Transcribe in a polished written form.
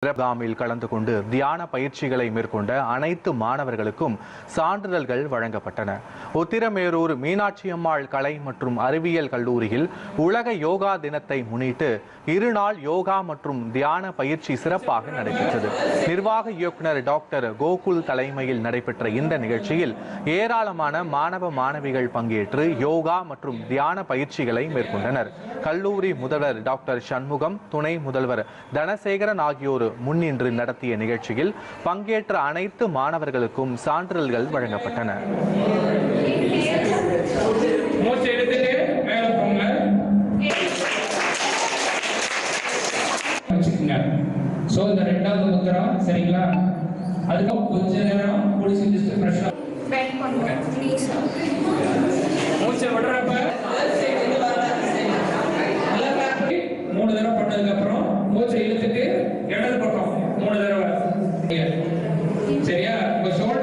முகாமில் கலந்து கொண்டு தியான பயிற்சிகளை மேற்கொண்ட அனைத்து மாணவர்களுக்கும் சான்றிதழ்கள் வழங்கப்பட்டன. உத்திரமேரூர் மீனாட்சி அம்மாள் கலை மற்றும் அறிவியல் கல்லூரியில் உலக யோகா தினத்தை முன்னிட்டு இருநாள் யோகா மற்றும் தியான பயிற்சி சிறப்பாக நடைபெற்றது. நிர்வாக இயக்குனர் டாக்டர் கோகுல் தலைமையில் நடைபெற்ற இந்த நிகழ்ச்சியில் ஏராளமான மாணவ மாணவிகள் பங்கேற்று யோகா மற்றும் தியான பயிற்சிகளை மேற்கொண்டனர். கல்லூரி முதல்வர் டாக்டர் சண்முகம், துணை முதல்வர் தனசேகரன் ஆகியோர் முன்னின்று நடத்திய நிகழ்ச்சியில் பங்கேற்ற அனைத்து மாணவர்களுக்கும் சான்றிதழ்கள் வழங்கப்பட்டன. சோ இந்த ரெண்டாவது முத்ரா சரிங்களா, அதுக்கு கொஞ்ச நேரம் குடிச்சு ஜஸ்ட் ஃப்ரெஷ்ஷா பெண்ட் பண்ணுங்க ப்ளீஸ். மூச்சை விடுறப்ப மூணு தடவை பண்ணதுக்கு அப்புறம் மூச்சை இழுத்துட்டு இடது பக்கம் 3 தடவை. சரியா? உங்க ஷோல்டர்